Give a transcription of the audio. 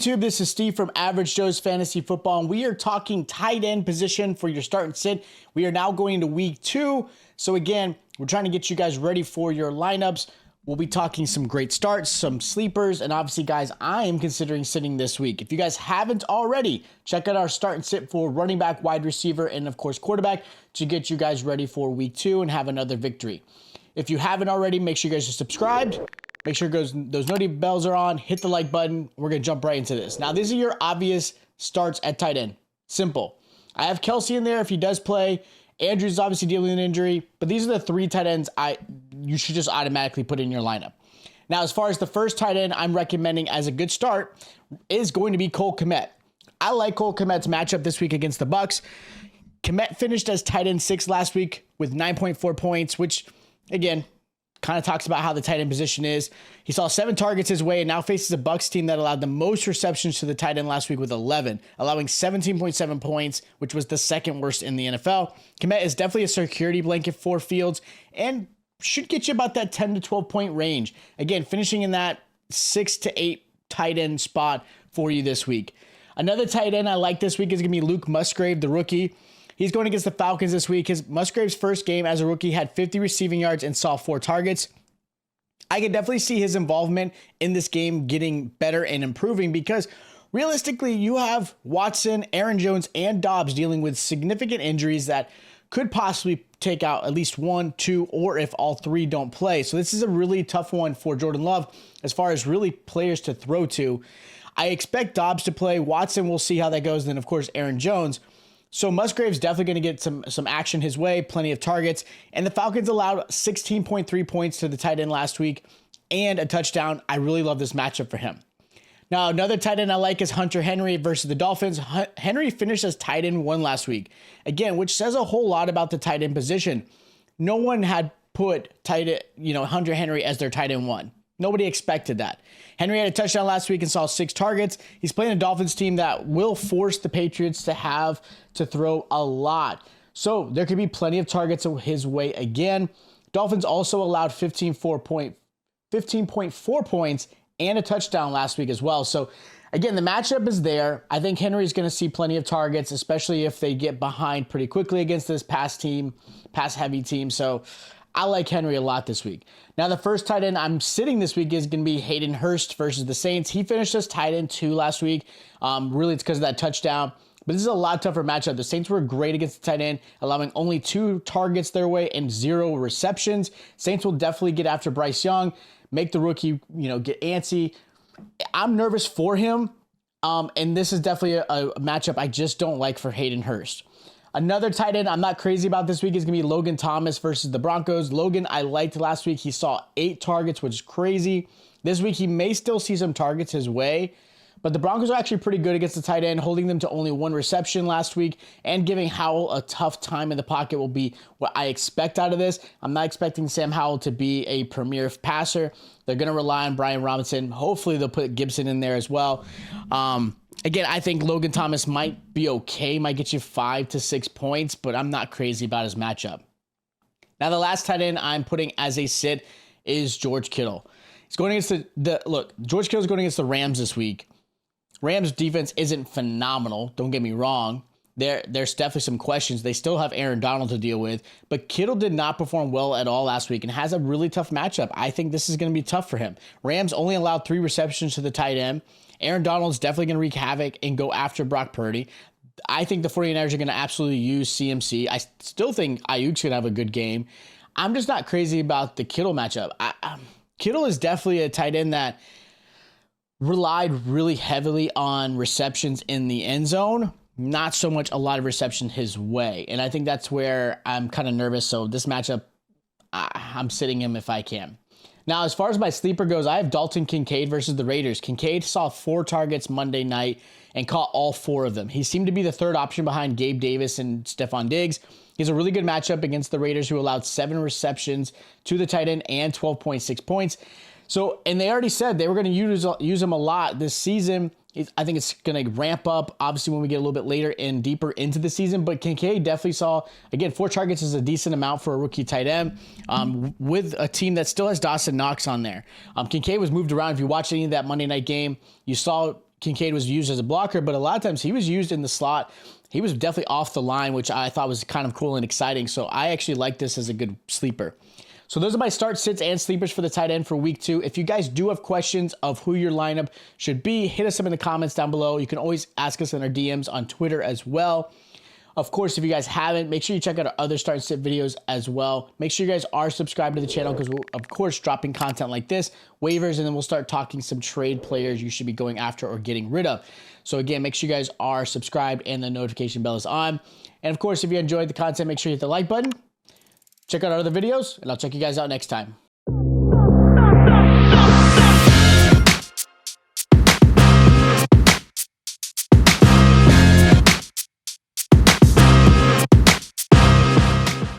YouTube? This is Steve from Average Joe's Fantasy Football, and we are talking tight end position for your start and sit. We are now going into week 2. So again, we're trying to get you guys ready for your lineups. We'll be talking some great starts, some sleepers, and obviously, guys, I am considering sitting this week. If you guys haven't already, check out our start and sit for running back, wide receiver, and of course, quarterback to get you guys ready for week 2 and have another victory. If you haven't already, make sure you guys are subscribed. Make sure those notification bells are on. Hit the like button. We're going to jump right into this. Now, these are your obvious starts at tight end. Simple. I have Kelsey in there if he does play. Andrew's obviously dealing with an injury. But these are the 3 tight ends you should just automatically put in your lineup. Now, as far as the first tight end I'm recommending as a good start is going to be Cole Kmet. I like Cole Kmet's matchup this week against the Bucs. Kmet finished as tight end 6 last week with 9.4 points, which, again, kind of talks about how the tight end position is. He saw 7 targets his way and now faces a Bucs team that allowed the most receptions to the tight end last week with 11, allowing 17.7 points, which was the second worst in the NFL. Kmet is definitely a security blanket for Fields and should get you about that 10 to 12 point range. Again, finishing in that 6 to 8 tight end spot for you this week. Another tight end I like this week is going to be Luke Musgrave, the rookie. He's going against the Falcons this week. Musgrave's first game as a rookie had 50 receiving yards and saw 4 targets. I can definitely see his involvement in this game getting better and improving because realistically, you have Watson, Aaron Jones, and Dobbs dealing with significant injuries that could possibly take out at least 1, 2, or if all 3 don't play. So this is a really tough one for Jordan Love as far as really players to throw to. I expect Dobbs to play. Watson, we'll see how that goes. Then, of course, Aaron Jones. So Musgrave's definitely going to get some action his way, plenty of targets. And the Falcons allowed 16.3 points to the tight end last week and a touchdown. I really love this matchup for him. Now, another tight end I like is Hunter Henry versus the Dolphins. Henry finished as tight end 1 last week. Again, which says a whole lot about the tight end position. No one had put Hunter Henry as their tight end 1. Nobody expected that. Henry had a touchdown last week and saw 6 targets. He's playing a Dolphins team that will force the Patriots to have to throw a lot. So there could be plenty of targets his way again. Dolphins also allowed 15.4 points and a touchdown last week as well. So again, the matchup is there. I think Henry's going to see plenty of targets, especially if they get behind pretty quickly against this pass heavy team. So I like Henry a lot this week. Now, the first tight end I'm sitting this week is going to be Hayden Hurst versus the Saints. He finished as tight end 2 last week. Really, it's because of that touchdown. But this is a lot tougher matchup. The Saints were great against the tight end, allowing only 2 targets their way and 0 receptions. Saints will definitely get after Bryce Young, make the rookie, get antsy. I'm nervous for him. And this is definitely a matchup I just don't like for Hayden Hurst. Another tight end I'm not crazy about this week is going to be Logan Thomas versus the Broncos. Logan, I liked last week. He saw 8 targets, which is crazy. This week, he may still see some targets his way, but the Broncos are actually pretty good against the tight end, holding them to only 1 reception last week and giving Howell a tough time in the pocket will be what I expect out of this. I'm not expecting Sam Howell to be a premier passer. They're going to rely on Brian Robinson. Hopefully, they'll put Gibson in there as well. Again, I think Logan Thomas might be okay, might get you 5 to 6 points, but I'm not crazy about his matchup. Now, the last tight end I'm putting as a sit is George Kittle. He's going against George Kittle's going against the Rams this week. Rams defense isn't phenomenal, don't get me wrong. There's definitely some questions. They still have Aaron Donald to deal with, but Kittle did not perform well at all last week and has a really tough matchup. I think this is going to be tough for him. Rams only allowed 3 receptions to the tight end. Aaron Donald's definitely going to wreak havoc and go after Brock Purdy. I think the 49ers are going to absolutely use CMC. I still think Ayuk's going to have a good game. I'm just not crazy about the Kittle matchup. Kittle is definitely a tight end that relied really heavily on receptions in the end zone. Not so much a lot of reception his way. And I think that's where I'm kind of nervous. So this matchup, I'm sitting him if I can. Now, as far as my sleeper goes, I have Dalton Kincaid versus the Raiders. Kincaid saw 4 targets Monday night and caught all 4 of them. He seemed to be the third option behind Gabe Davis and Stephon Diggs. He's a really good matchup against the Raiders, who allowed 7 receptions to the tight end and 12.6 points. So, and they already said they were going to use him a lot this season. I think it's going to ramp up, obviously, when we get a little bit later and deeper into the season. But Kincaid definitely saw, again, 4 targets is a decent amount for a rookie tight end with a team that still has Dawson Knox on there. Kincaid was moved around. If you watched any of that Monday night game, you saw Kincaid was used as a blocker, but a lot of times he was used in the slot. He was definitely off the line, which I thought was kind of cool and exciting. So I actually like this as a good sleeper. So those are my start, sits, and sleepers for the tight end for week 2. If you guys do have questions of who your lineup should be, hit us up in the comments down below. You can always ask us in our DMs on Twitter as well. Of course, if you guys haven't, make sure you check out our other start and sit videos as well. Make sure you guys are subscribed to the channel because we're, of course, dropping content like this, waivers, and then we'll start talking some trade players you should be going after or getting rid of. So again, make sure you guys are subscribed and the notification bell is on. And of course, if you enjoyed the content, make sure you hit the like button. Check out our other videos, and I'll check you guys out next time.